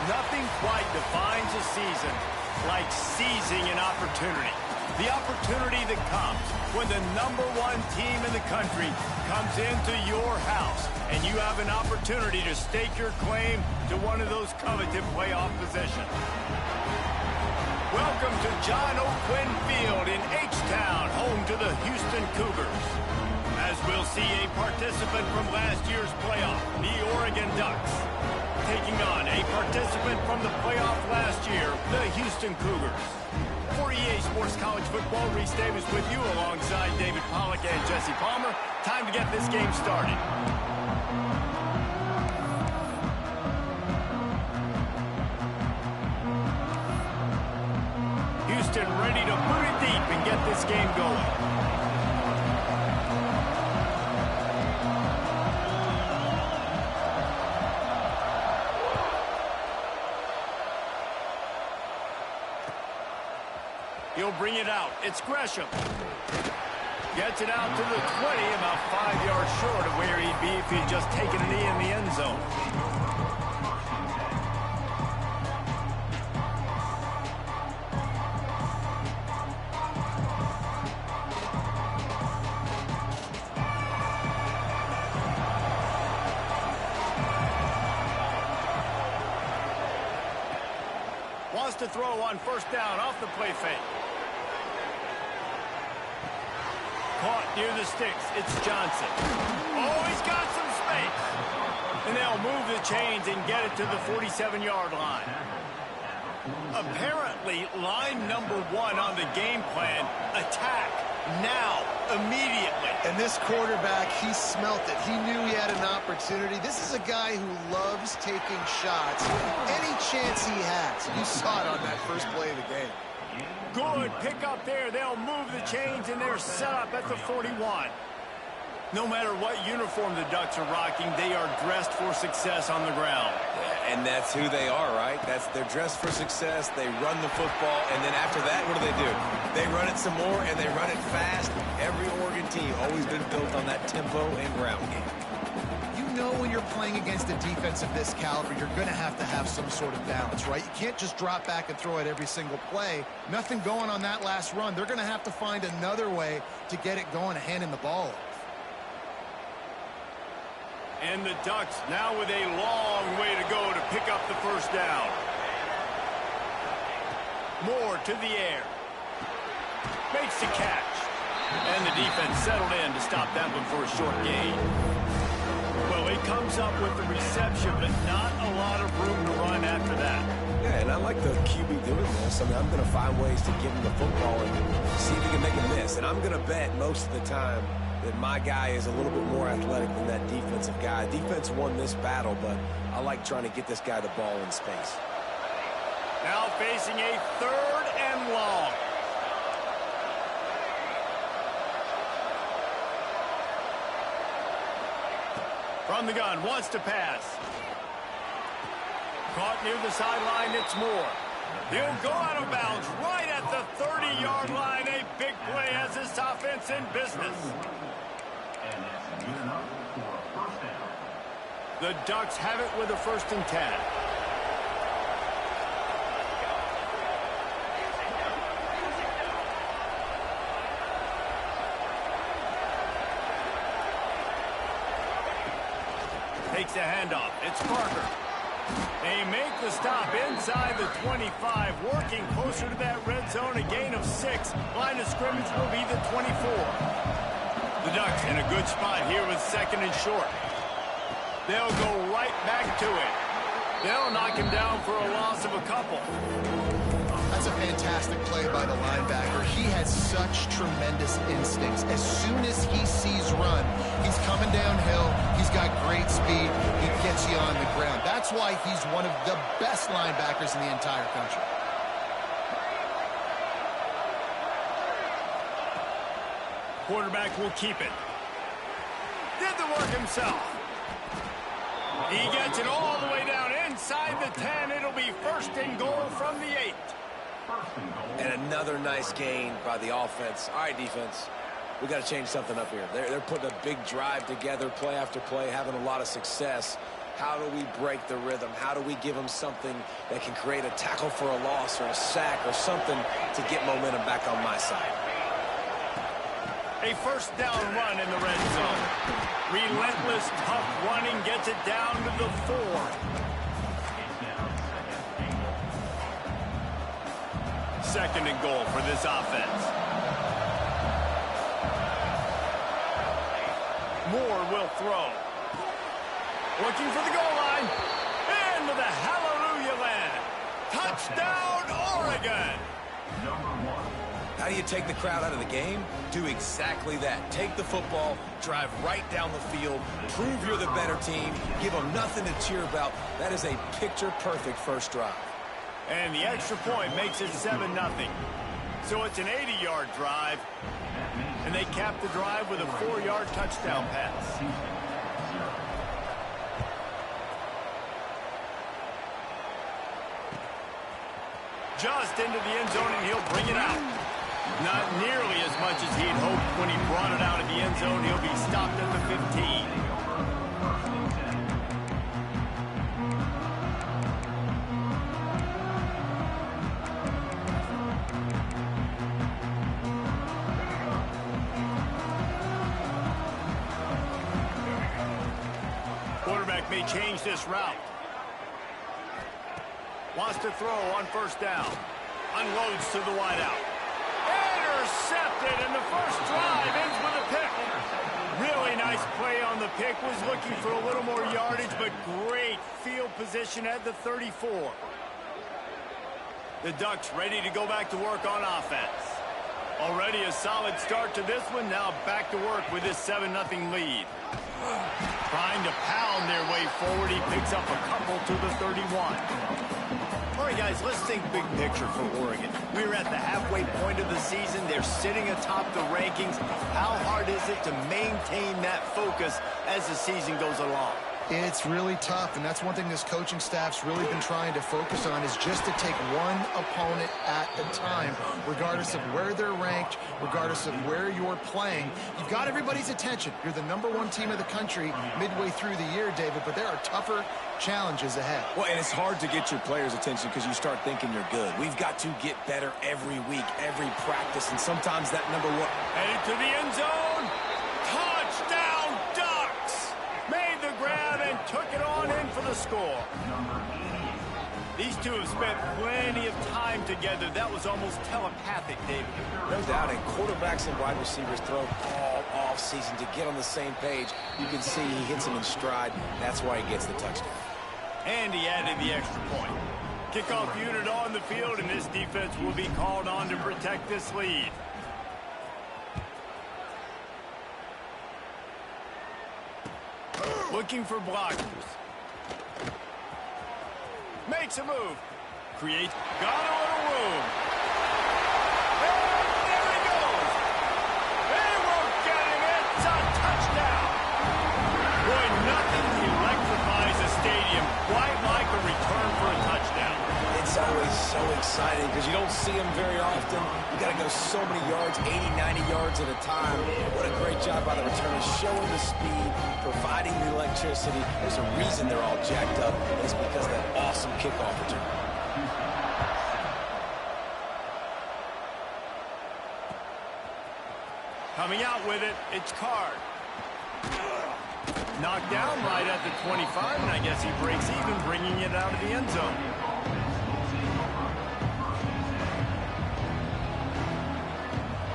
Nothing quite defines a season like seizing an opportunity. The opportunity that comes when the #1 team in the country comes into your house and you have an opportunity to stake your claim to one of those coveted playoff positions. Welcome to John O'Quinn Field in H-Town, home to the Houston Cougars. As we'll see a participant from last year's playoff, the Oregon Ducks, taking on a participant from the playoff last year, the Houston Cougars. For EA Sports College Football, Reese Davis with you alongside David Pollack and Jesse Palmer. Time to get this game started. Houston ready to boot it deep and get this game going. He'll bring it out. It's Gresham. Gets it out to the 20, about 5 yards short of where he'd be if he'd just taken a knee in the end zone. Wants to throw on first down off the play fake. Caught near the sticks. It's Johnson. Oh, he's got some space. And they'll move the chains and get it to the 47-yard line. Apparently, line #1 on the game plan, attack now, immediately. And this quarterback, he smelt it. He knew he had an opportunity. This is a guy who loves taking shots any chance he has. You saw it on that first play of the game. Good pick up there. They'll move the chains, and they're set up at the 41. No matter what uniform the Ducks are rocking, they are dressed for success on the ground. Yeah, and that's who they are, right? They're dressed for success. They run the football, and then after that, what do? They run it some more, and they run it fast. Every Oregon team always been built on that tempo and ground game. You know when you're playing against a defense of this caliber, you're going to have some sort of balance, right? You can't just drop back and throw it every single play. Nothing going on that last run. They're going to have to find another way to get it going and handing the ball off. And the Ducks now with a long way to go to pick up the first down. Moore to the air. Makes the catch. And the defense settled in to stop that one for a short gain. Well, he comes up with the reception, but not a lot of room to run after that. Yeah, and I like the QB doing this. I mean, I'm going to find ways to give him the football and see if he can make a miss. And I'm going to bet most of the time that my guy is a little bit more athletic than that defensive guy. Defense won this battle, but I like trying to get this guy the ball in space. Now facing a 3rd and long. From the gun, wants to pass. Caught near the sideline, it's Moore. He'll go out of bounds right at the 30-yard line. A big play has this offense in business. The Ducks have it with a 1st and 10. Takes a handoff. It's Parker. They make the stop inside the 25, working closer to that red zone, a gain of 6. Line of scrimmage will be the 24. The Ducks in a good spot here with 2nd and short. They'll go right back to it. They'll knock him down for a loss of a couple. That's a fantastic play by the linebacker. He has such tremendous instincts. As soon as he sees run, he's coming downhill. He's got great speed. He gets you on the ground. That's why he's one of the best linebackers in the entire country. Quarterback will keep it. Did the work himself. He gets it all the way down inside the 10. It'll be 1st and goal from the 8. And another nice gain by the offense. All right, defense, we got to change something up here. They're putting a big drive together, play after play, having a lot of success. How do we break the rhythm? How do we give them something that can create a tackle for a loss or a sack or something to get momentum back on my side? A first down run in the red zone. Relentless, tough running gets it down to the 4. Second and goal for this offense. Moore will throw. Looking for the goal line. Into the hallelujah land. Touchdown, Oregon. How do you take the crowd out of the game? Do exactly that. Take the football, drive right down the field, prove you're the better team, give them nothing to cheer about. That is a picture-perfect first drive. And the extra point makes it 7-0. So it's an 80-yard drive. And they cap the drive with a 4-yard touchdown pass. Just into the end zone, and he'll bring it out. Not nearly as much as he'd hoped when he brought it out of the end zone. He'll be stopped at the 15. Quarterback may change this route. Wants to throw on first down. Unloads to the wideout. Intercepted, and the first drive ends with a pick. Really nice play on the pick. Was looking for a little more yardage, but great field position at the 34. The Ducks ready to go back to work on offense. Already a solid start to this one. Now back to work with this 7-0 lead. Trying to pound their way forward. He picks up a couple to the 31. All right, guys, let's think big picture for Oregon. We're at the halfway point of the season. They're sitting atop the rankings. How hard is it to maintain that focus as the season goes along? It's really tough, and that's one thing this coaching staff's really been trying to focus on is just to take one opponent at a time, regardless of where they're ranked, regardless of where you're playing. You've got everybody's attention. You're the #1 team of the country midway through the year, David, but there are tougher challenges ahead. Well, and it's hard to get your players' attention because you start thinking you're good. We've got to get better every week, every practice, and sometimes that #1. Headed to the end zone. Touchdown, Ducks! Made the grab and took it on in for the score. These two have spent plenty of time together. That was almost telepathic, David. No doubt, and quarterbacks and wide receivers throw all off season to get on the same page. You can see he hits him in stride. That's why he gets the touchdown. And he added the extra point. Kickoff unit on the field, and this defense will be called on to protect this lead. Looking for blockers. Makes a move. Creates. Got a little room. And there he goes. They won't get him. It's a touchdown. Boy, nothing electrifies a stadium quite like a return for a touchdown. It's always so exciting because you don't see them very often. You got to go so many yards, 80, 90 yards at a time. What a great job by the returners, showing the speed, providing the electricity. There's a reason they're all jacked up. It's because of that awesome kickoff return. Coming out with it, it's Card. Knocked down right at the 25, and I guess he breaks even, bringing it out of the end zone.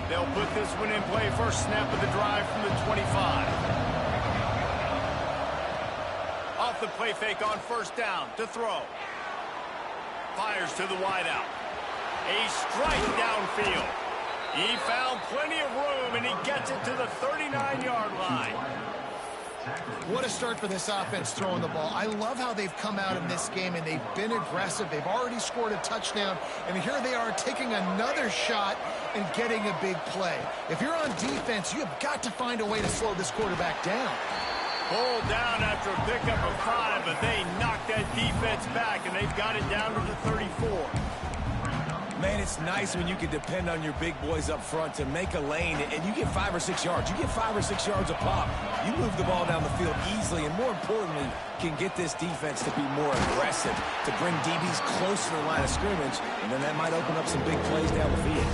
They'll put this one in play. First snap of the drive from the 25. Off the play fake on first down to throw. Fires to the wideout. A strike downfield. He found plenty of room, and he gets it to the 39-yard line. What a start for this offense throwing the ball. I love how they've come out in this game, and they've been aggressive. They've already scored a touchdown, and here they are taking another shot and getting a big play. If you're on defense, you have got to find a way to slow this quarterback down. Pulled down after a pickup of 5, but they knocked that defense back, and they've got it down to the 34. Man, it's nice when you can depend on your big boys up front to make a lane, and you get 5 or 6 yards. You get 5 or 6 yards a pop. You move the ball down the field easily, and more importantly, can get this defense to be more aggressive, to bring DBs close to the line of scrimmage, and then that might open up some big plays down the field.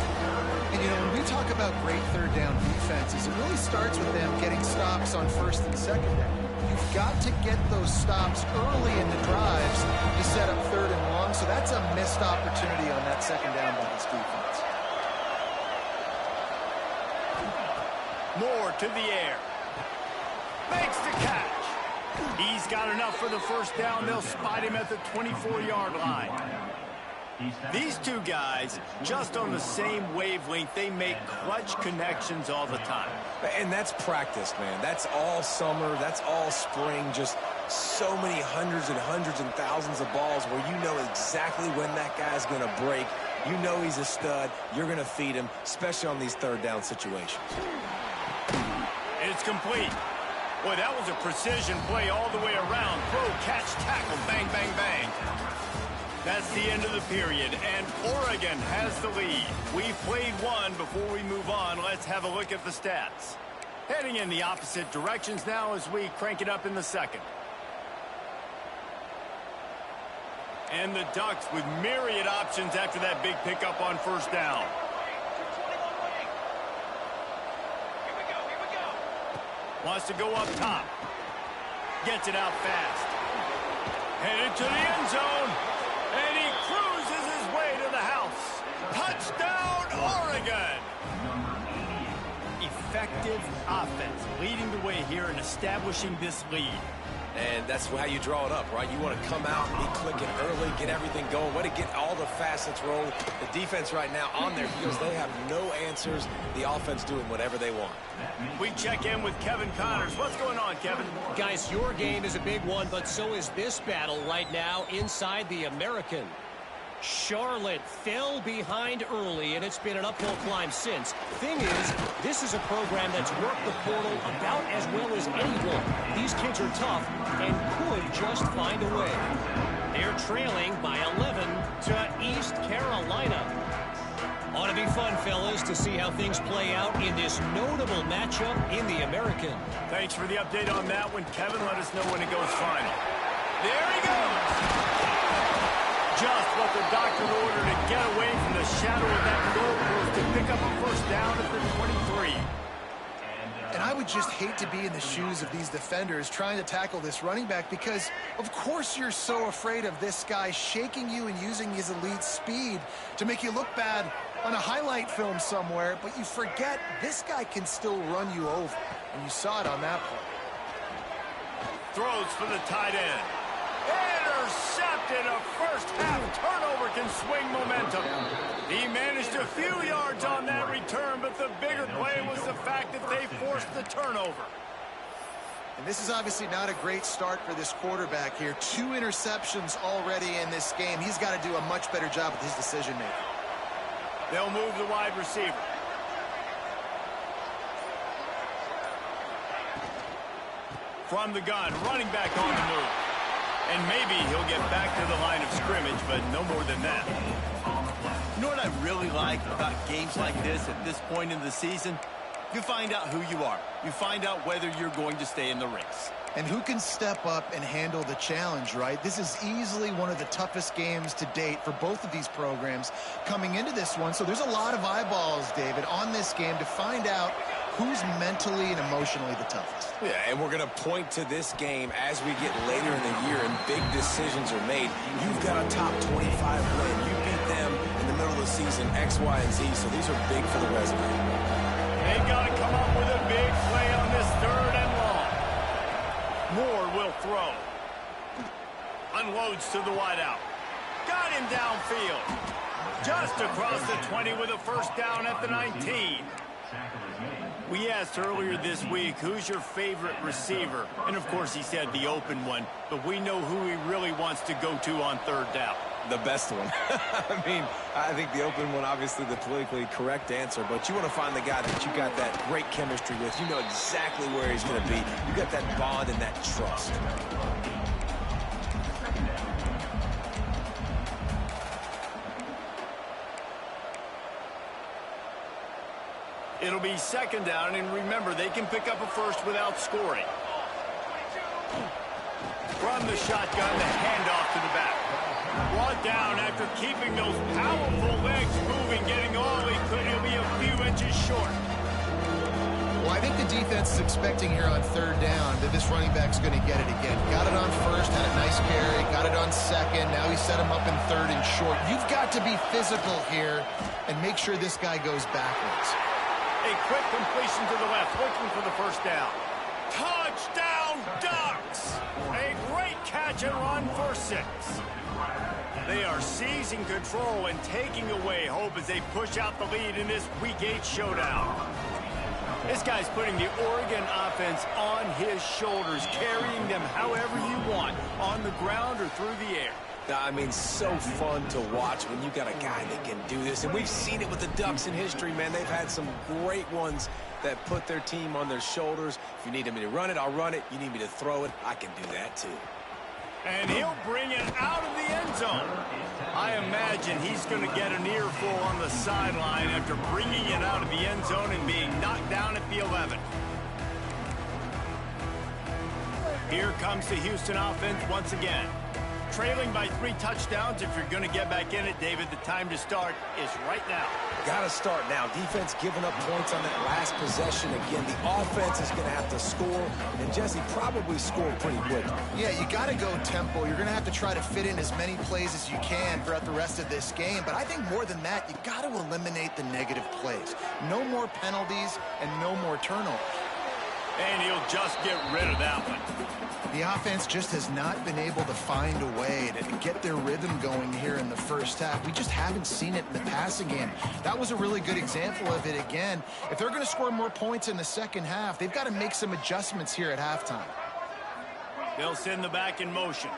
And, you know, when we talk about great third down defenses, it really starts with them getting stops on first and second down. You've got to get those stops early in the drives to set up third and long, so that's a missed opportunity on that second down by this defense. Moore to the air. Makes the catch. He's got enough for the first down. They'll spot him at the 24-yard line. These two guys, just on the same wavelength, they make clutch connections all the time. And that's practice, man. That's all summer. That's all spring. Just so many hundreds and thousands of balls where you know exactly when that guy's going to break. You know he's a stud. You're going to feed him, especially on these third down situations. It's complete. Boy, that was a precision play all the way around. Throw, catch, tackle, bang, bang, bang. That's the end of the period, and Oregon has the lead. We've played one. Before we move on, let's have a look at the stats. Heading in the opposite directions now as we crank it up in the second. And the Ducks with myriad options after that big pickup on first down. Wants to go up top. Gets it out fast. Headed to the end zone. And he cruises his way to the house. Touchdown, Oregon! Effective offense leading the way here and establishing this lead. And that's how you draw it up, right? You want to come out, be clicking early, get everything going, way to get all the facets rolling. The defense right now on their heels, they have no answers. The offense doing whatever they want. We check in with Kevin Connors. What's going on, Kevin? Guys, your game is a big one, but so is this battle right now inside the American. Charlotte fell behind early, and it's been an uphill climb since. Thing is, this is a program that's worked the portal about as well as anyone. These kids are tough and could just find a way. They're trailing by 11 to East Carolina. Ought to be fun, fellas, to see how things play out in this notable matchup in the American. Thanks for the update on that one, Kevin. Let us know when it goes final. There he goes! Just what the doctor ordered to get away from the shadow of that goalpost to pick up a first down at the 23. And I would just hate to be in the shoes of these defenders trying to tackle this running back because, of course, you're so afraid of this guy shaking you and using his elite speed to make you look bad on a highlight film somewhere, but you forget this guy can still run you over, and you saw it on that play. Throws for the tight end. Intercepted. A first-half turnover can swing momentum. He managed a few yards on that return, but the bigger play was the fact that they forced the turnover. And this is obviously not a great start for this quarterback here. 2 interceptions already in this game. He's got to do a much better job with his decision-making. They'll move the wide receiver. From the gun, running back on the move. And maybe he'll get back to the line of scrimmage, but no more than that. You know what I really like about games like this at this point in the season? You find out who you are. You find out whether you're going to stay in the race. And who can step up and handle the challenge, right? This is easily one of the toughest games to date for both of these programs coming into this one. So there's a lot of eyeballs, David, on this game to find out who's mentally and emotionally the toughest. Yeah, and we're going to point to this game as we get later in the year and big decisions are made. You've got a top 25 win. You beat them in the middle of the season, X, Y, and Z, so these are big for the resume. They've got to come up with a big play on this third and long. Moore will throw. Unloads to the wideout. Got him downfield. Just across the 20 with a first down at the 19. We asked earlier this week, who's your favorite receiver? And, of course, he said the open one. But we know who he really wants to go to on third down. The best one. I mean, I think the open one, obviously the politically correct answer, but you want to find the guy that you got that great chemistry with. You know exactly where he's going to be. You got that bond and that trust. It'll be second down, and remember, they can pick up a first without scoring. From the shotgun, the handoff to the back. Brought down after keeping those powerful legs moving, getting all he could. He'll be a few inches short. Well, I think the defense is expecting here on third down that this running back's going to get it again. Got it on first, had a nice carry, got it on second. Now he set him up in third and short. You've got to be physical here and make sure this guy goes backwards. A quick completion to the left, looking for the first down. Touchdown, Ducks! A great catch and run for 6. They are seizing control and taking away hope as they push out the lead in this Week 8 showdown. This guy's putting the Oregon offense on his shoulders, carrying them however you want, on the ground or through the air. I mean, so fun to watch when you got a guy that can do this. And we've seen it with the Ducks in history, man. They've had some great ones that put their team on their shoulders. If you need me to run it, I'll run it. You need me to throw it, I can do that too. And he'll bring it out of the end zone. I imagine he's going to get an earful on the sideline after bringing it out of the end zone and being knocked down at the 11. Here comes the Houston offense once again. Trailing by 3 touchdowns. If you're going to get back in it, David, the time to start is right now. Got to start now. Defense giving up points on that last possession. Again, the offense is going to have to score, and Jesse probably scored pretty quick. Yeah, you got to go tempo. You're going to have to try to fit in as many plays as you can throughout the rest of this game. But I think more than that, you got to eliminate the negative plays. No more penalties and no more turnovers. And he'll just get rid of that one. The offense just has not been able to find a way to get their rhythm going here in the first half. We just haven't seen it in the passing game. That was a really good example of it again. If they're going to score more points in the second half, they've got to make some adjustments here at halftime. They'll send the back in motion.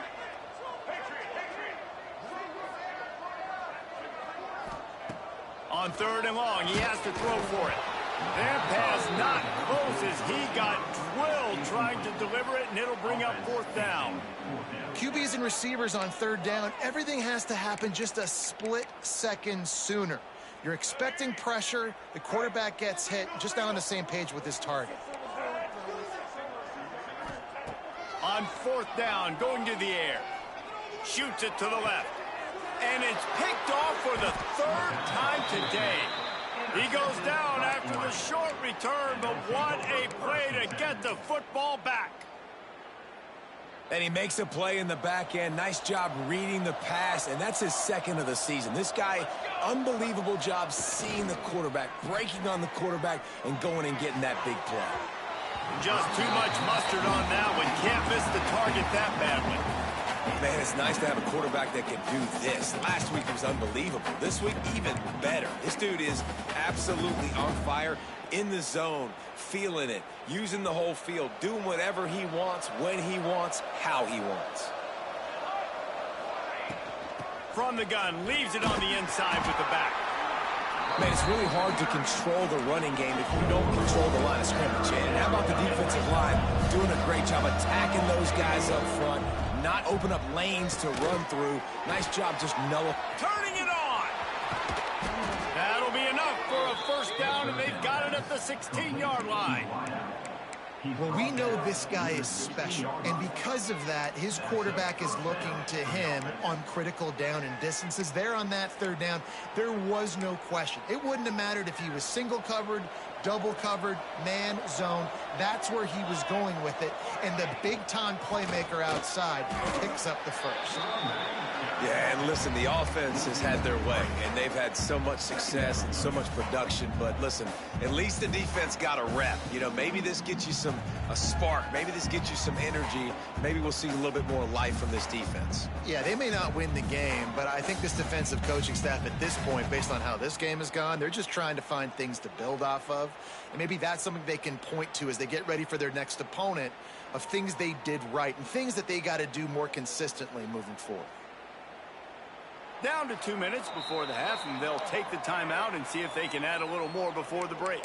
On third and long, he has to throw for it. That pass not close as he got drilled trying to deliver it, and it'll bring up fourth down. QBs and receivers on third down, everything has to happen just a split second sooner. You're expecting pressure, the quarterback gets hit, just not on the same page with his target. On fourth down, going to the air. Shoots it to the left. And it's picked off for the 3rd time today. He goes down after the short return, but what a play to get the football back. And he makes a play in the back end. Nice job reading the pass, and that's his 2nd of the season. This guy, unbelievable job seeing the quarterback, breaking on the quarterback, and going and getting that big play. Just too much mustard on that one. Can't miss the target that badly. Man, it's nice to have a quarterback that can do this. Last week it was unbelievable. This week, even better. This dude is absolutely on fire, in the zone, feeling it, using the whole field, doing whatever he wants, when he wants, how he wants. From the gun, leaves it on the inside with the back. Man, it's really hard to control the running game if you don't control the line of scrimmage. And how about the defensive line doing a great job attacking those guys up front, not open up lanes to run through. Nice job just turning it on. That'll be enough for a first down, and they've got it at the 16-yard line. Well, we know this guy is special, and because of that, his quarterback is looking to him on critical down and distances. There on that third down, there was no question. It wouldn't have mattered if he was single covered, double covered, man, zone. That's where he was going with it, and the big-time playmaker outside picks up the first. Yeah, and listen, the offense has had their way, and they've had so much success and so much production. But listen, at least the defense got a rep. You know, maybe this gets you a spark. Maybe this gets you some energy. Maybe we'll see a little bit more life from this defense. Yeah, they may not win the game, but I think this defensive coaching staff at this point, based on how this game has gone, they're just trying to find things to build off of. And maybe that's something they can point to as they get ready for their next opponent, of things they did right and things that they got to do more consistently moving forward. Down to 2 minutes before the half, and they'll take the timeout and see if they can add a little more before the break.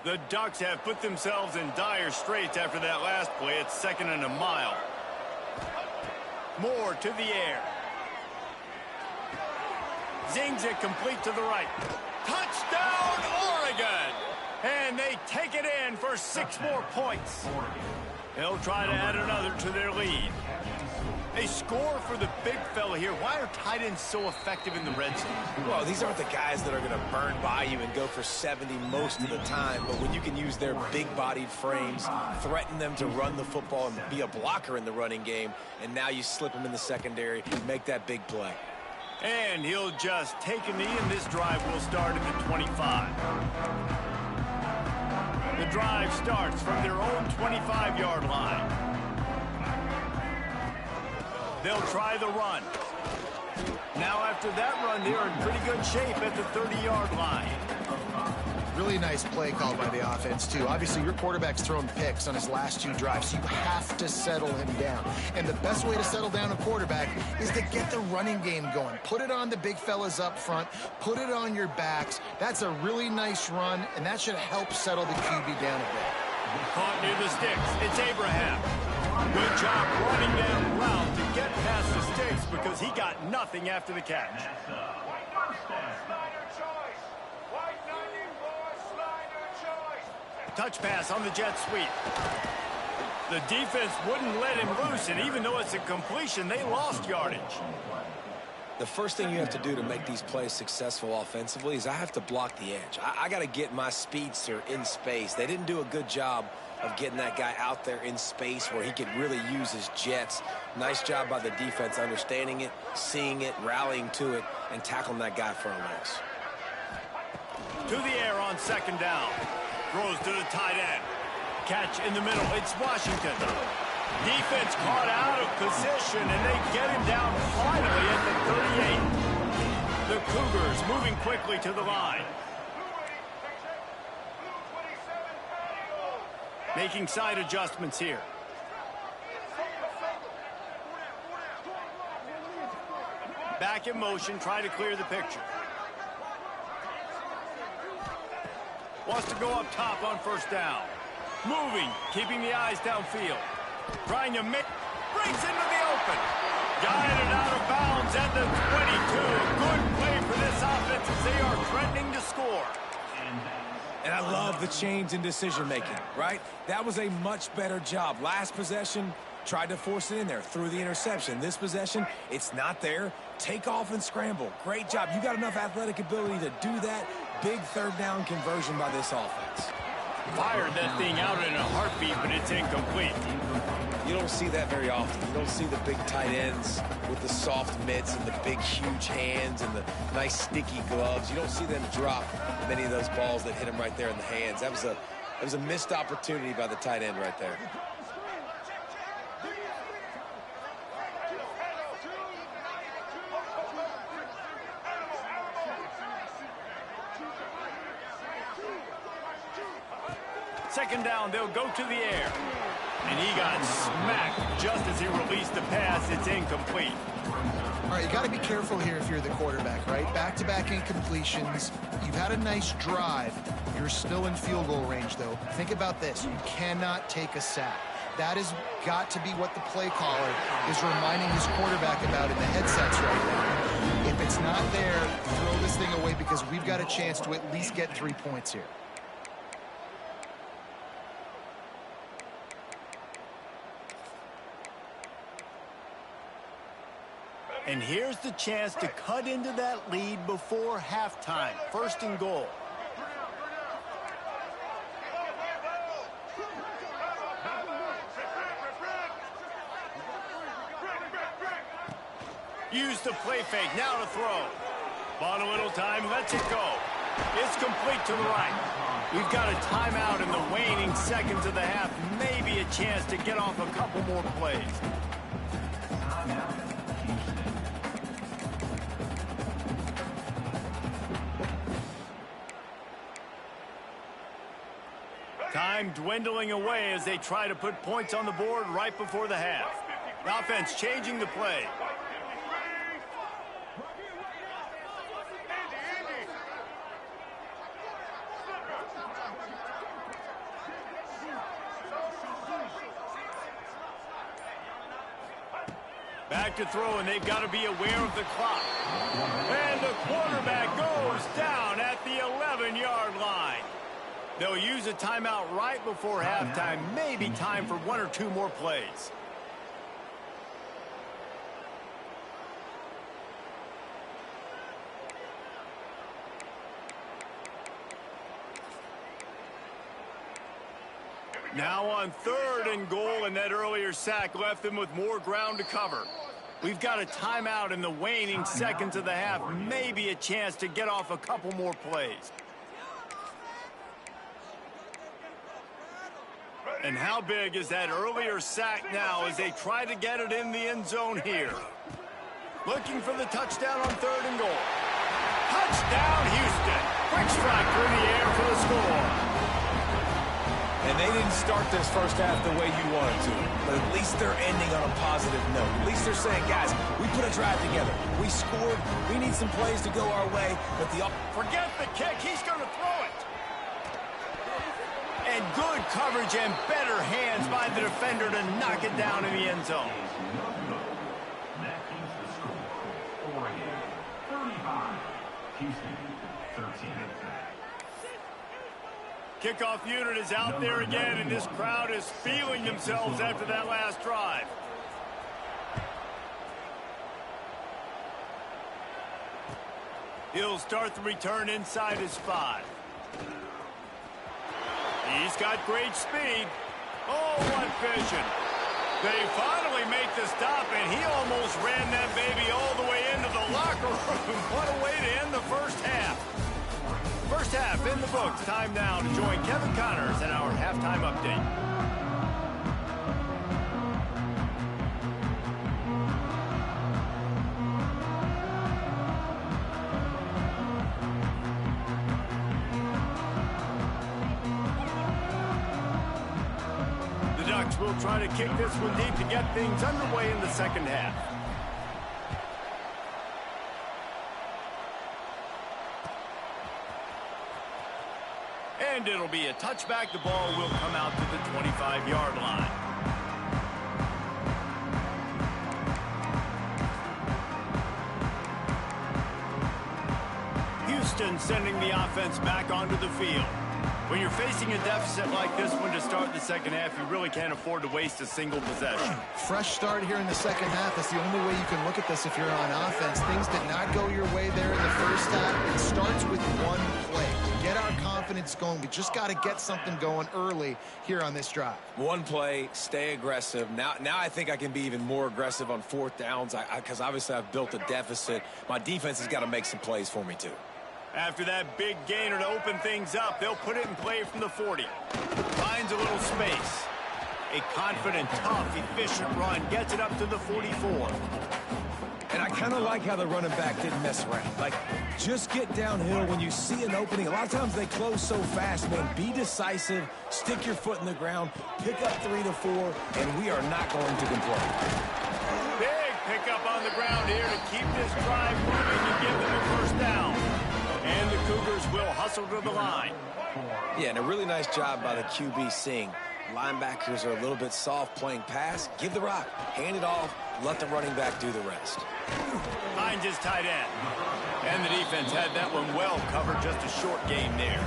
The Ducks have put themselves in dire straits after that last play. It's 2nd and a mile. Moore to the air. Zings it complete to the right. Touchdown, Oregon! And they take it in for 6 more points. They'll try to add another to their lead. A score for the big fella here. Why are tight ends so effective in the red zone? Well, these aren't the guys that are going to burn by you and go for 70 most of the time, but when you can use their big-bodied frames, threaten them to run the football and be a blocker in the running game, and now you slip them in the secondary and make that big play. And he'll just take a knee, and this drive will start at the 25. The drive starts from their own 25-yard line. They'll try the run. Now after that run, they're in pretty good shape at the 30-yard line. Really nice play called by the offense, too. Obviously, your quarterback's thrown picks on his last 2 drives, so you have to settle him down. And the best way to settle down a quarterback is to get the running game going. Put it on the big fellas up front. Put it on your backs. That's a really nice run, and that should help settle the QB down a bit. Caught near the sticks. It's Abraham. Good job running down route to get past the sticks because he got nothing after the catch. Touch pass on the jet sweep. The defense wouldn't let him loose, and even though it's a completion, they lost yardage. The first thing you have to do to make these plays successful offensively is I have to block the edge. I got to get my speedster in space. They didn't do a good job of getting that guy out there in space where he could really use his jets. Nice job by the defense understanding it, seeing it, rallying to it, and tackling that guy for a loss. To the air on 2nd down. Throws to the tight end. Catch in the middle. It's Washington. Defense caught out of position, and they get him down finally at the 38. The Cougars moving quickly to the line. Making side adjustments here. Back in motion, try to clear the picture. Wants to go up top on 1st down. Moving, keeping the eyes downfield. Trying to make, breaks into the open. Guided out of bounds at the 22. A good play for this offense as they are threatening to score. And I love the change in decision-making, right? That was a much better job. Last possession, tried to force it in there, threw the interception. This possession, it's not there. Take off and scramble. Great job. You got enough athletic ability to do that. Big 3rd down conversion by this offense. Fired that thing out in a heartbeat, but it's incomplete. You don't see that very often. You don't see the big tight ends with the soft mitts and the big, huge hands and the nice, sticky gloves. You don't see them drop many of those balls that hit them right there in the hands. That was a missed opportunity by the tight end right there. Second down, they'll go to the air. And he got smacked just as he released the pass. It's incomplete. All right, you got to be careful here if you're the quarterback, right? Back-to-back incompletions. You've had a nice drive. You're still in field goal range, though. Think about this. You cannot take a sack. That has got to be what the play caller is reminding his quarterback about in the headsets right now. If it's not there, throw this thing away because we've got a chance to at least get 3 points here. And here's the chance to cut into that lead before halftime. 1st and goal. Use the play fake. Now to throw. Bought a little time. Lets it go. It's complete to the right. We've got a timeout in the waning seconds of the half. Maybe a chance to get off a couple more plays. Time dwindling away as they try to put points on the board right before the half. The offense changing the play. Back to throw, and they've got to be aware of the clock. And the quarterback goes down at the 11-yard line. They'll use a timeout right before halftime. Maybe time for one or two more plays. Now on 3rd and goal, and that earlier sack left them with more ground to cover. We've got a timeout in the waning seconds of the half. Maybe a chance to get off a couple more plays. And how big is that earlier sack now as they try to get it in the end zone here? Looking for the touchdown on 3rd and goal. Touchdown, Houston. Quick strike through the air for the score. And they didn't start this first half the way you wanted to, but at least they're ending on a positive note. At least they're saying, guys, we put a drive together. We scored. We need some plays to go our way, but forget the kick. He's going to throw it. And good coverage and better hands by the defender to knock it down in the end zone. That is the score. Oregon, 35. Houston, 13. Kickoff unit is out there again, and this crowd is feeling themselves after that last drive. He'll start the return inside his 5. He's got great speed. Oh, what vision. They finally make the stop, and he almost ran that baby all the way into the locker room. What a way to end the first half. First half in the books. Time now to join Kevin Connors in our halftime update. The Ducks will try to kick this one deep to get things underway in the second half. And it'll be a touchback. The ball will come out to the 25-yard line. Houston sending the offense back onto the field. When you're facing a deficit like this one to start the second half, you really can't afford to waste a single possession. Fresh start here in the second half. That's the only way you can look at this if you're on offense. Things did not go your way there in the first half. It starts with one play. To get our confidence going, we just got to get something going early here on this drive. one play, stay aggressive. Now I think I can be even more aggressive on 4th downs because obviously I've built a deficit. My defense has got to make some plays for me too. After that big gainer to open things up, they'll put it in play from the 40. Finds a little space. A confident, tough, efficient run gets it up to the 44. And I kind of like how the running back didn't mess around. Like, just get downhill when you see an opening. A lot of times they close so fast, man. Be decisive, stick your foot in the ground, pick up 3 to 4, and we are not going to complain. Big pickup on the ground here to keep this drive moving and give them a first down. And the Cougars will hustle to the line. Yeah, and a really nice job by the QB seeing linebackers are a little bit soft playing pass. Give the rock, hand it off, let the running back do the rest. Finds his tight end. And the defense had that one well covered, just a short game there.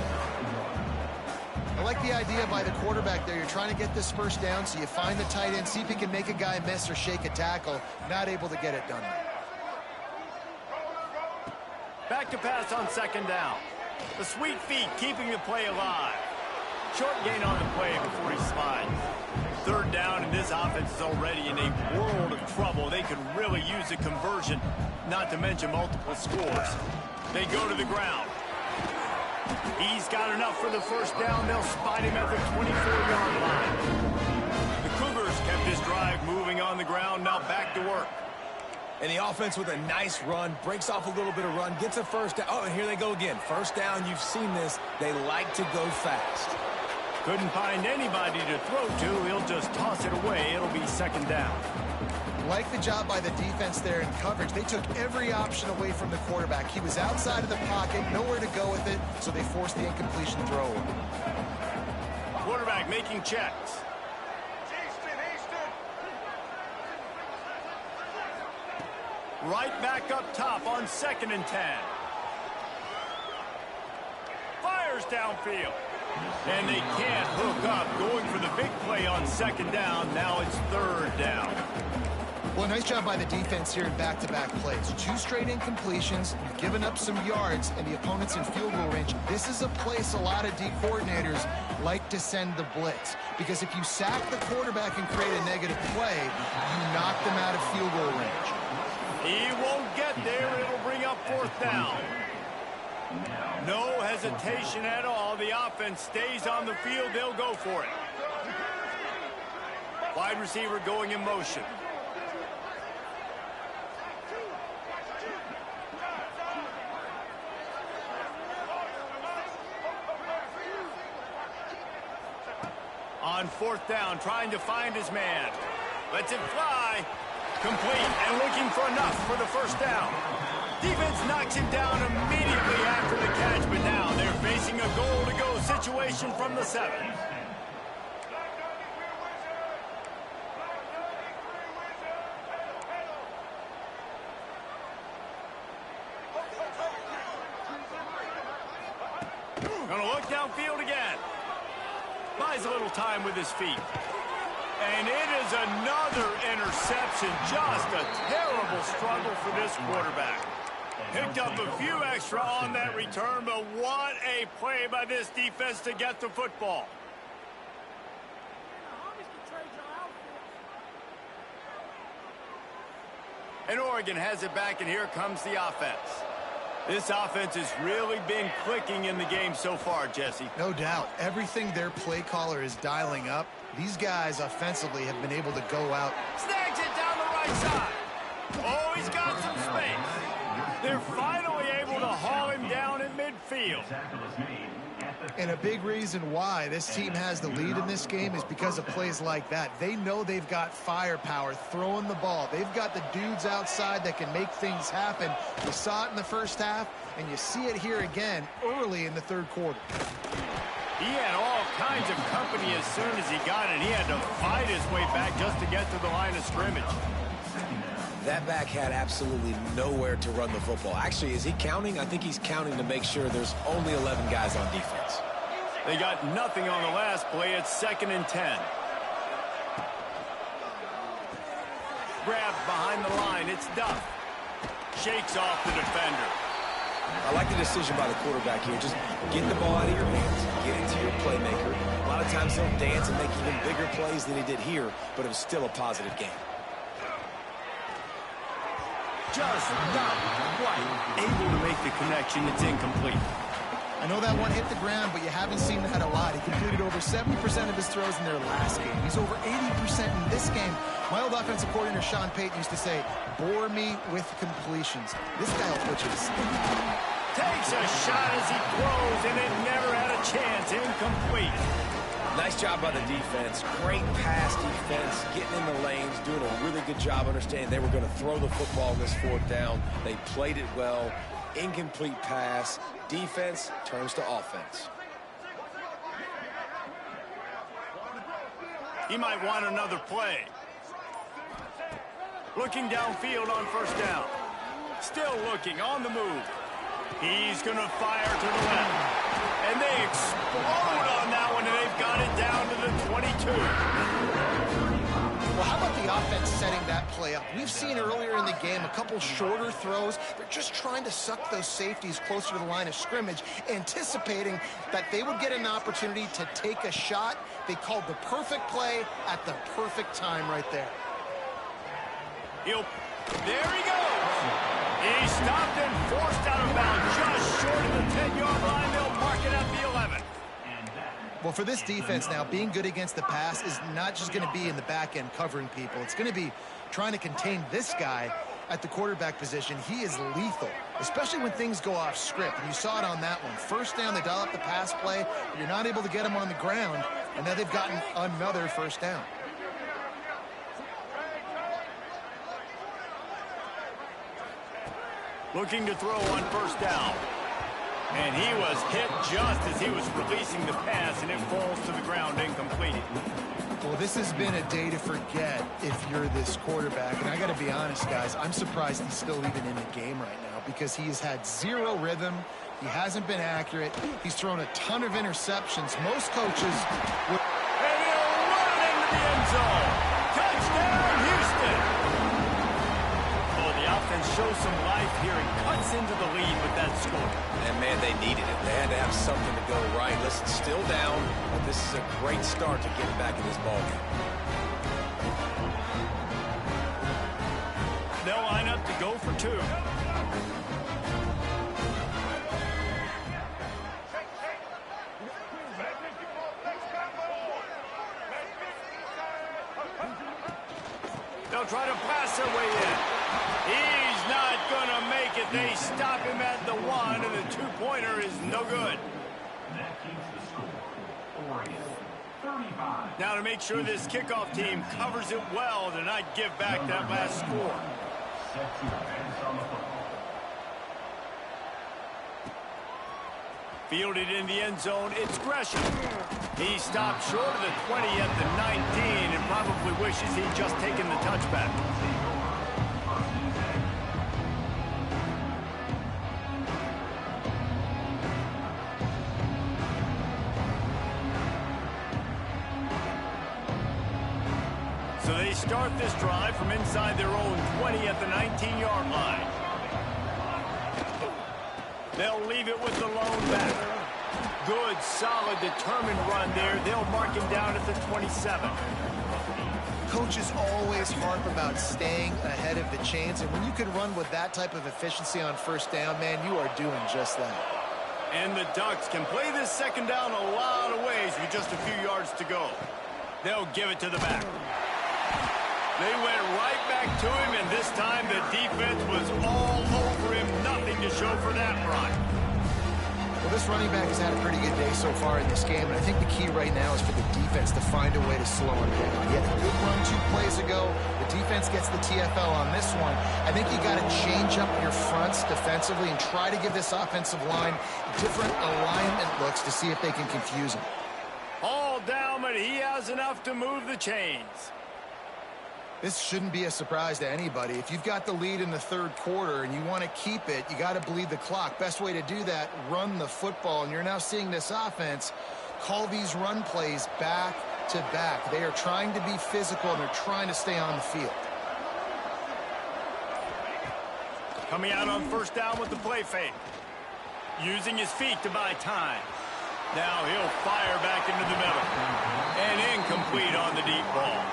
I like the idea by the quarterback there. You're trying to get this first down, so you find the tight end, see if he can make a guy miss or shake a tackle. Not able to get it done. Back to pass on 2nd down. The sweet feet keeping the play alive. Short gain on the play before he slides. 3rd down, and this offense is already in a world of trouble. They could really use a conversion, not to mention multiple scores. They go to the ground. He's got enough for the first down. They'll spot him at the 24-yard line. The Cougars kept his drive moving on the ground. Now back to work. And the offense with a nice run, breaks off a little bit of run, gets a first down. Oh, and here they go again. First down, you've seen this. They like to go fast. Couldn't find anybody to throw to. He'll just toss it away. It'll be 2nd down. Like the job by the defense there in coverage. They took every option away from the quarterback. He was outside of the pocket, nowhere to go with it, so they forced the incompletion throw. Quarterback making checks. Right back up top on 2nd and 10. Fires downfield. And they can't hook up. Going for the big play on 2nd down. Now it's 3rd down. Well, nice job by the defense here in back-to-back plays. 2 straight incompletions, you've given up some yards, and the opponent's in field goal range. This is a place a lot of D coordinators like to send the blitz, because if you sack the quarterback and create a negative play, you knock them out of field goal range. He won't get there. It'll bring up 4th down. No hesitation at all. The offense stays on the field. They'll go for it. Wide receiver going in motion. On 4th down, trying to find his man. Lets it fly. Complete and looking for enough for the 1st down. Defense knocks him down immediately after the catch, but now they're facing a goal-to-go situation from the 7. Gonna look downfield again. Buys a little time with his feet. And it is another interception. Just a terrible struggle for this quarterback. Picked up a few extra on that return, but what a play by this defense to get the football. And Oregon has it back, and here comes the offense. This offense has really been clicking in the game so far, Jesse. No doubt. Everything their play caller is dialing up, these guys offensively have been able to go out. Snags it down the right side. Oh, he's got some space. They're finally able to haul him down in midfield. And a big reason why this team has the lead in this game is because of plays like that. They know they've got firepower throwing the ball. They've got the dudes outside that can make things happen. You saw it in the 1st half, and you see it here again early in the 3rd quarter. He had all kinds of company as soon as he got it. He had to fight his way back just to get to the line of scrimmage. That back had absolutely nowhere to run the football. Actually, is he counting? I think he's counting to make sure there's only 11 guys on defense. They got nothing on the last play. It's 2nd and 10. Grabbed behind the line. It's Duff. Shakes off the defender. I like the decision by the quarterback here. Just get the ball out of your hands. Get it to your playmaker. A lot of times he'll dance and make even bigger plays than he did here, but it was still a positive game. Just not quite able to make the connection. It's incomplete. I know that one hit the ground, but you haven't seen that a lot. He completed over 70% of his throws in their last game. He's over 80% in this game. My old offensive coordinator, Sean Payton, used to say, bore me with completions. This guy will put you to sleep. Takes a shot as he throws, and it never had a chance. Incomplete. Nice job by the defense. Great pass defense, getting in the lanes, doing a really good job understanding they were going to throw the football in this 4th down. They played it well. Incomplete pass. Defense turns to offense. He might want another play. Looking downfield on 1st down. Still looking on the move. He's going to fire to the left. And they explode on that one, and they've got it down to the 22. Well, how about the offense setting that play up? We've seen earlier in the game a couple shorter throws. They're just trying to suck those safeties closer to the line of scrimmage, anticipating that they would get an opportunity to take a shot. They called the perfect play at the perfect time right there. There he goes. He stopped and forced out of bounds just short of the 10-yard line. They'll mark it at the 11. Well, for this defense now, being good against the pass is not just going to be in the back end covering people. It's going to be trying to contain this guy at the quarterback position. He is lethal, especially when things go off script. And you saw it on that one. 1st down, they dial up the pass play. You're not able to get him on the ground, and now they've gotten another 1st down. Looking to throw on 1st down. And he was hit just as he was releasing the pass, and it falls to the ground incomplete. Well, This has been a day to forget if you're this quarterback. And I got to be honest, guys, I'm surprised he's still even in the game right now because he has had zero rhythm. He hasn't been accurate. He's thrown a ton of interceptions. Most coaches would... And he'll run into the end zone. Touchdown, Houston. Oh, the offense shows some life here and cuts into the lead with that score. And, man, they needed it. They had to have something to go right. Listen, still down, but this is a great start to getting back in this ballgame. They'll line up to go for two. They'll try to pass their way in. He's not going to make it. They stop him at the 1, and the two-pointer is no good. That keeps the score. Oregon, 35. Now to make sure this kickoff team covers it well to not give back that last score. Set to advance on the football. Fielded in the end zone, it's Gresham. He stopped short of the 20 at the 19 and probably wishes he'd just taken the touchback. So they start this drive from inside their own 20 at the 19-yard line. They'll leave it with the lone back. Good, solid, determined run there. They'll mark him down at the 27. Coaches always harp about staying ahead of the chains, and when you can run with that type of efficiency on first down, man, you are doing just that. And the Ducks can play this second down a lot of ways with just a few yards to go. They'll give it to the back. They went right back to him, and this time the defense was all over him. Nothing to show for that run. Well, this running back has had a pretty good day so far in this game, and I think the key right now is for the defense to find a way to slow him down. He had a good run 2 plays ago. The defense gets the TFL on this one. I think you got to change up your fronts defensively and try to give this offensive line different alignment looks to see if they can confuse him. All down, but he has enough to move the chains. This shouldn't be a surprise to anybody. If you've got the lead in the third quarter and you want to keep it, you got to bleed the clock. Best way to do that, run the football. And you're now seeing this offense call these run plays back to back. They are trying to be physical, and they're trying to stay on the field. Coming out on first down with the play fake. Using his feet to buy time. Now he'll fire back into the middle. And incomplete on the deep ball.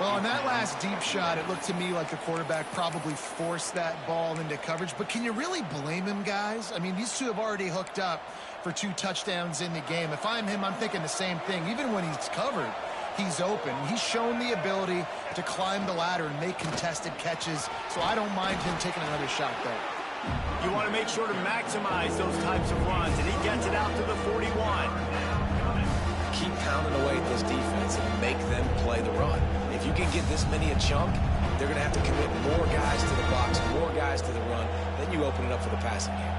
Well, on that last deep shot, it looked to me like the quarterback probably forced that ball into coverage. But can you really blame him, guys? I mean, these two have already hooked up for 2 touchdowns in the game. If I'm him, I'm thinking the same thing. Even when he's covered, he's open. He's shown the ability to climb the ladder and make contested catches. So I don't mind him taking another shot there. You want to make sure to maximize those types of runs, and he gets it out to the 41. Keep pounding away at this defense and make them play the run. If you can get this many a chunk, they're going to have to commit more guys to the box, more guys to the run. Then you open it up for the passing game.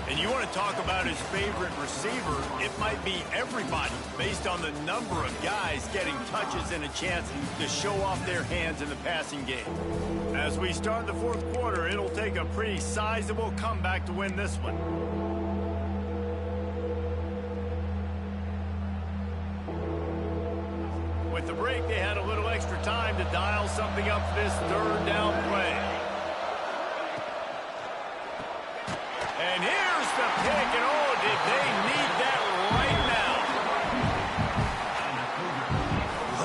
And you want to talk about his favorite receiver, it might be everybody based on the number of guys getting touches and a chance to show off their hands in the passing game. As we start the fourth quarter, it'll take a pretty sizable comeback to win this one. With the break, they had a little extra time to dial something up for this third down play. And here's the pick, and oh, did they need that right now.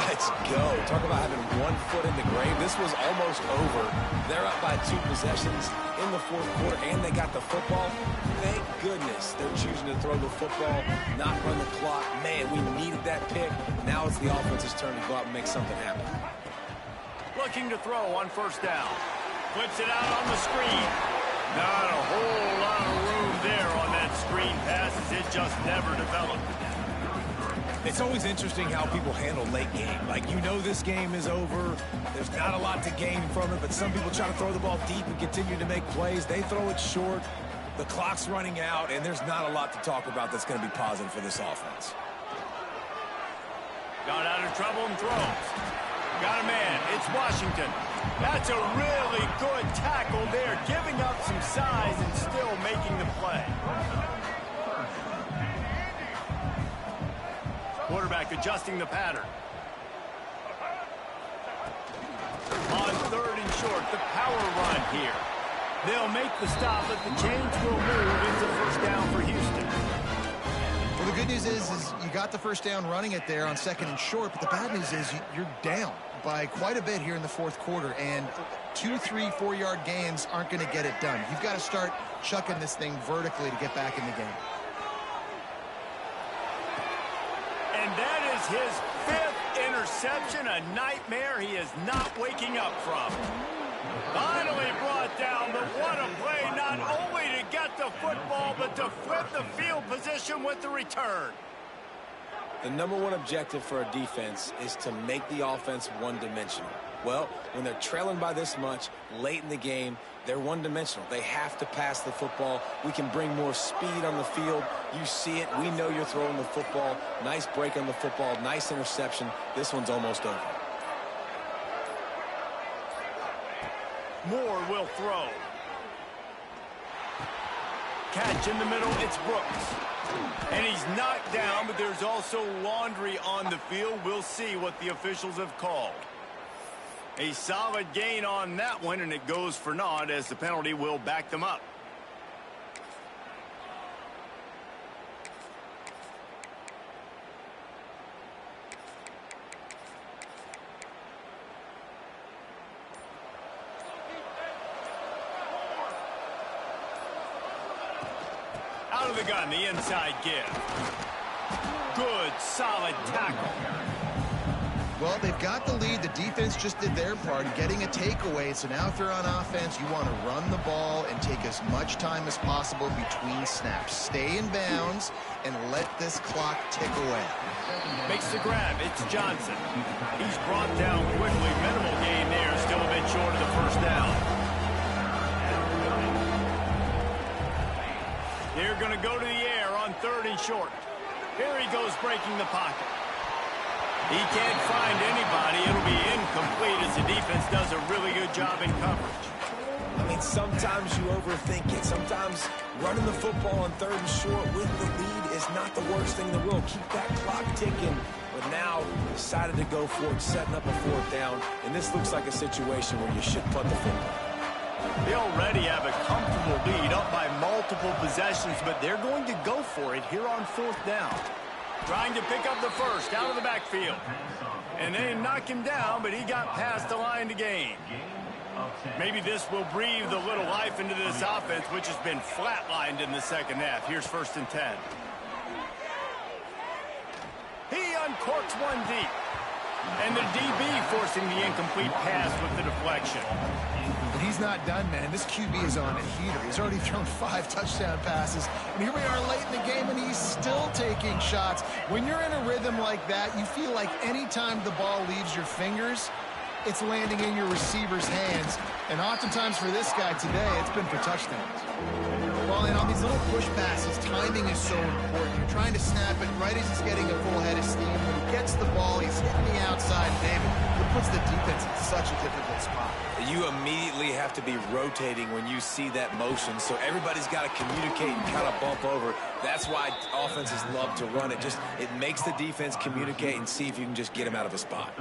Let's go. Talk about having 1 foot in the grave. This was almost over. They're up by 2 possessions in the fourth quarter, and they got the football. Thank goodness they're choosing to throw the football, not run the clock. Man, we needed that pick. Now it's the offense's turn to go out and make something happen. Looking to throw on first down. Flips it out on the screen. Not a whole lot of room there on that screen pass, as it just never developed. It's always interesting how people handle late game. Like, you know this game is over. There's not a lot to gain from it, but some people try to throw the ball deep and continue to make plays. They throw it short. The clock's running out, and there's not a lot to talk about that's going to be positive for this offense. Got out of trouble and throws. Got a man. It's Washington. That's a really good tackle there, giving up some size and still making the play. Quarterback adjusting the pattern. On 3rd and short, the power run here. They'll make the stop, but the chains will move into first down for Houston. Well, the good news is you got the first down running it there on 2nd and short, but the bad news is you're down by quite a bit here in the 4th quarter, and 2, 3, 4-yard gains aren't going to get it done. You've got to start chucking this thing vertically to get back in the game. And that is his 5th interception, a nightmare he is not waking up from. Finally brought down, but what a play, not only to get the football, but to flip the field position with the return. The number one objective for a defense is to make the offense one-dimensional. Well, when they're trailing by this much late in the game, they're one-dimensional. They have to pass the football. We can bring more speed on the field. You see it. We know you're throwing the football. Nice break on the football. Nice interception. This one's almost over. Moore will throw. Catch in the middle, it's Brooks. And he's knocked down, but there's also laundry on the field. We'll see what the officials have called. A solid gain on that one, and it goes for naught as the penalty will back them up. Out of the gun, the inside give. Good, solid tackle. Well, they've got the lead. The defense just did their part, getting a takeaway. So now if you're on offense, you want to run the ball and take as much time as possible between snaps. Stay in bounds and let this clock tick away. Makes the grab. It's Johnson. He's brought down quickly. Minimal gain there. Still a bit short of the first down. They're going to go to the air on 3rd and short. Here he goes breaking the pocket. He can't find anybody. It'll be incomplete as the defense does a really good job in coverage. I mean, sometimes you overthink it. Sometimes running the football on 3rd and short with the lead is not the worst thing in the world. Keep that clock ticking. But now decided to go for it, setting up a 4th down. And this looks like a situation where you should punt the football. They already have a comfortable lead, up by multiple possessions, but they're going to go for it here on 4th down. Trying to pick up the first out of the backfield. And they knock him down, but he got past the line to gain. Maybe this will breathe a little life into this offense, which has been flatlined in the 2nd half. Here's 1st and 10. He uncorks one deep. And the DB forcing the incomplete pass with the deflection. But he's not done, man. This QB is on a heater. He's already thrown 5 touchdown passes. And here we are late in the game, and he's still taking shots. When you're in a rhythm like that, you feel like any time the ball leaves your fingers, it's landing in your receiver's hands. And oftentimes for this guy today, it's been for touchdowns. Well, and on these little push passes, timing is so important. You're trying to snap it right as he's getting a full head of steam. When he gets the ball, he's hitting the outside, David. It puts the defense in such a difficult spot. You immediately have to be rotating when you see that motion, so everybody's got to communicate and kind of bump over. That's why offenses love to run it. It makes the defense communicate and see if you can just get him out of a spot.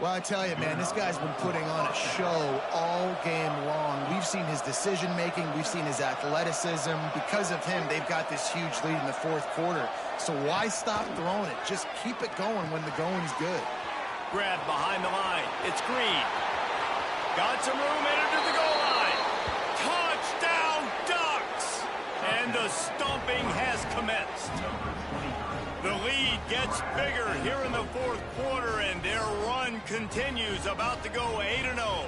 Well, I tell you, man, this guy's been putting on a show all game long. We've seen his decision-making. We've seen his athleticism. Because of him, they've got this huge lead in the 4th quarter. So why stop throwing it? Just keep it going when the going's good. Grab behind the line. It's Green. Got some room headed to the goal line. Touchdown, Ducks! And the stomping has commenced. The lead gets bigger here in the 4th quarter, and their run continues, about to go 8-0.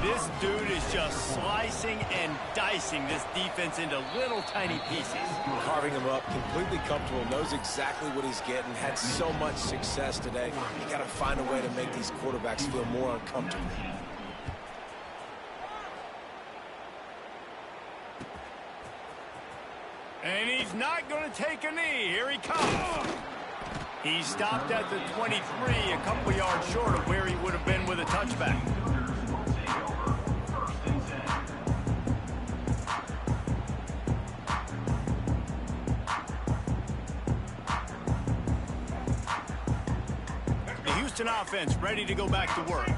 This dude is just slicing and dicing this defense into little tiny pieces. Carving him up, completely comfortable, knows exactly what he's getting, had so much success today. You got to find a way to make these quarterbacks feel more uncomfortable. And he's not going to take a knee. Here he comes. He stopped at the 23, a couple yards short of where he would have been with a touchback. The Houston offense ready to go back to work.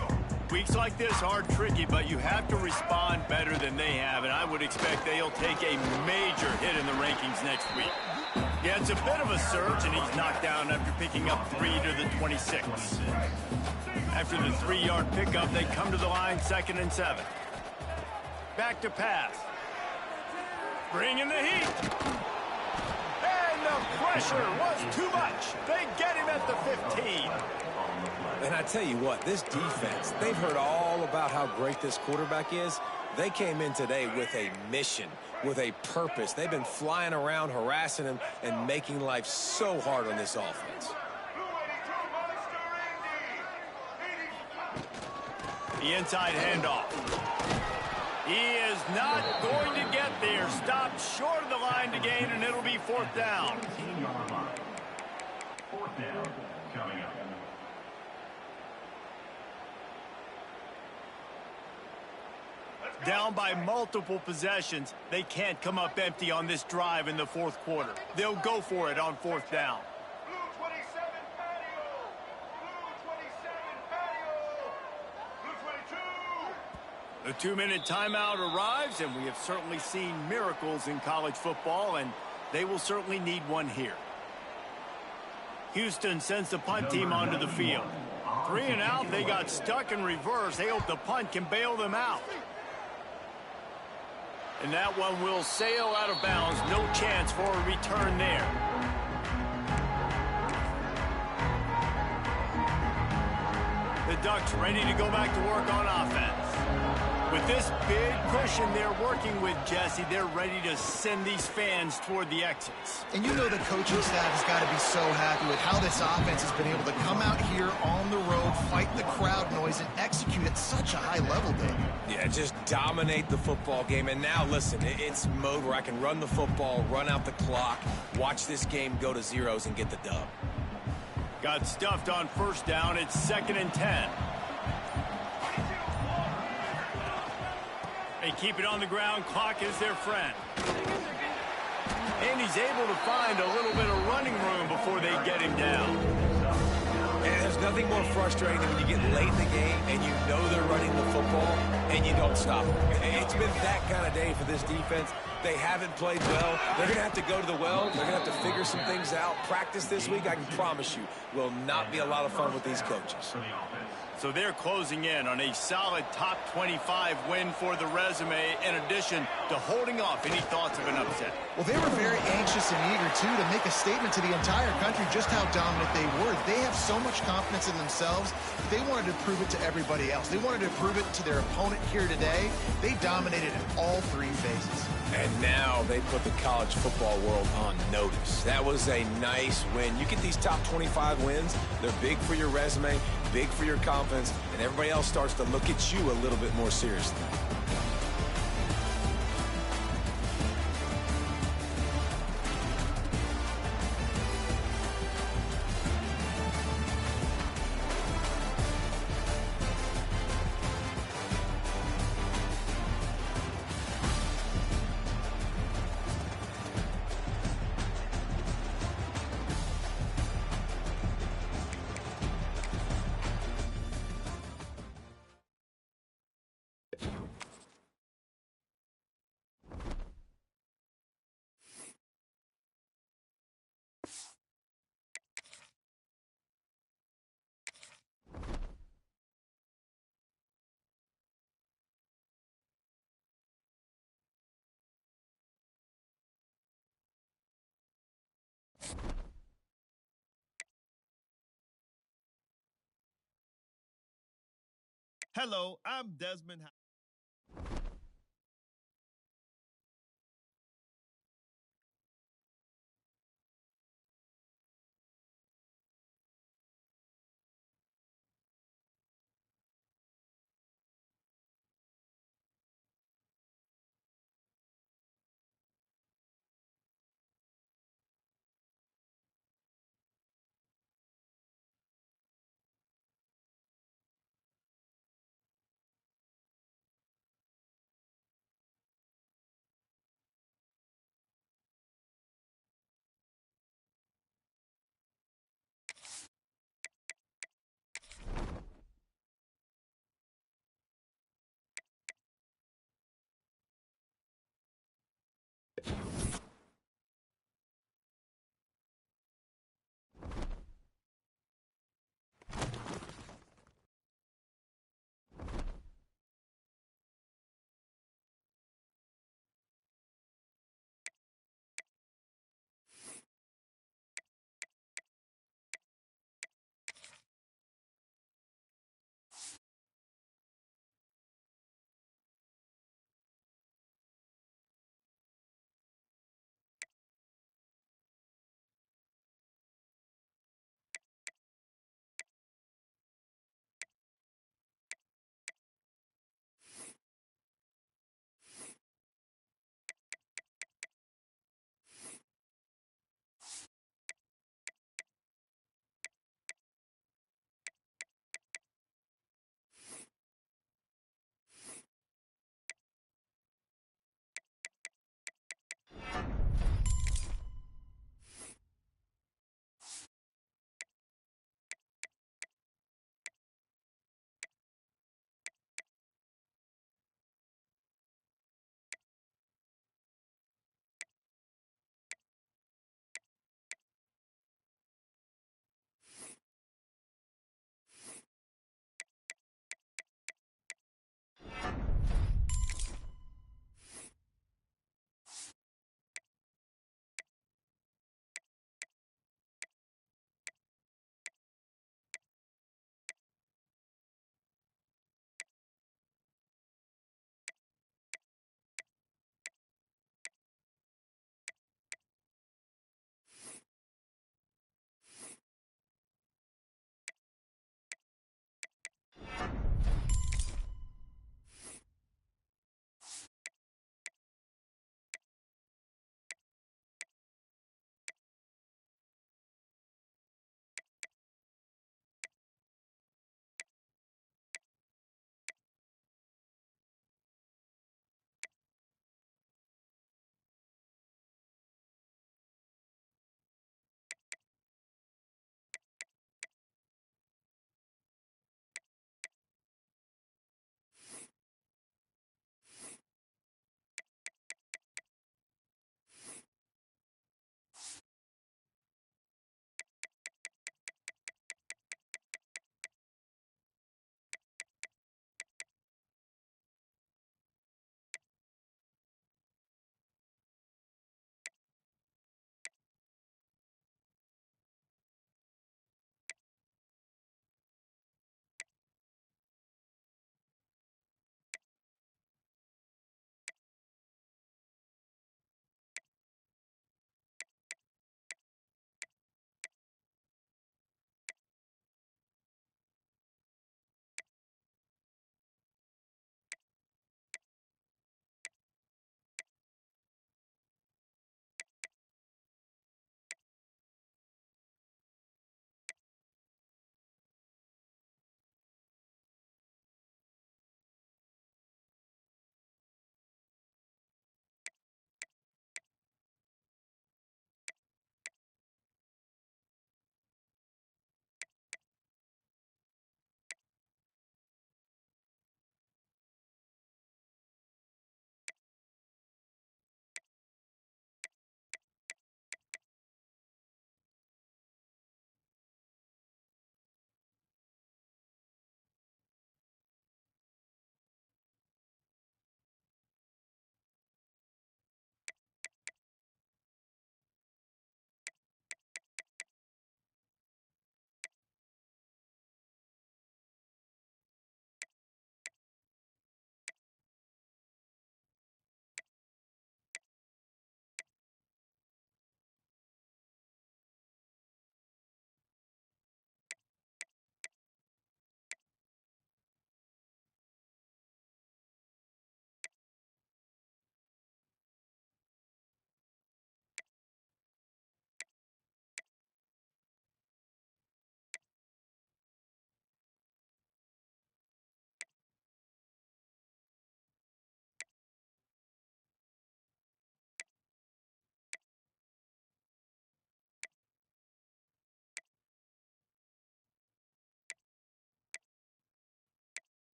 Weeks like this are tricky, but you have to respond better than they have, and I would expect they'll take a major hit in the rankings next week. Yeah, it's a bit of a surge, and he's knocked down after picking up 3 to the 26. After the 3-yard pickup, they come to the line 2nd and 7. Back to pass. Bringing the heat. And the pressure was too much. They get him at the 15. And I tell you what, this defense, they've heard all about how great this quarterback is. They came in today with a mission, with a purpose. They've been flying around, harassing him, and making life so hard on this offense. The inside handoff. He is not going to get there. Stopped short of the line to gain, and it'll be 4th down. 15-yard line. 4th down coming up. Down by multiple possessions, they can't come up empty on this drive in the 4th quarter. They'll go for it on 4th down. Blue 27, patio. Blue 27, patio. Blue 22. The 2-minute timeout arrives, and we have certainly seen miracles in college football, and they will certainly need one here. Houston sends the punt team onto the field. 3 and out, they got stuck in reverse. They hope the punt can bail them out. And that one will sail out of bounds. No chance for a return there. The Ducks ready to go back to work on offense. With this big cushion they're working with, Jesse, they're ready to send these fans toward the exits. And you know the coaching staff has got to be so happy with how this offense has been able to come out here on the road, fight the crowd noise, and execute at such a high level, Dave. Yeah, just dominate the football game. And now, listen, it's mode where I can run the football, run out the clock, watch this game go to zeros and get the dub. Got stuffed on 1st down. It's 2nd and 10. They keep it on the ground. Clock is their friend. And he's able to find a little bit of running room before they get him down. And there's nothing more frustrating than when you get late in the game and you know they're running the football and you don't stop them. It's been that kind of day for this defense. They haven't played well. They're going to have to go to the well. They're going to have to figure some things out. Practice this week, I can promise you, will not be a lot of fun with these coaches. So they're closing in on a solid top 25 win for the resume, in addition to holding off any thoughts of an upset. Well, they were very anxious and eager, too, to make a statement to the entire country just how dominant they were. They have so much confidence in themselves that they wanted to prove it to everybody else. They wanted to prove it to their opponent here today. They dominated in all 3 phases. And now they put the college football world on notice. That was a nice win. You get these top 25 wins, they're big for your resume, big for your confidence, and everybody else starts to look at you a little bit more seriously. Hello, I'm Desmond.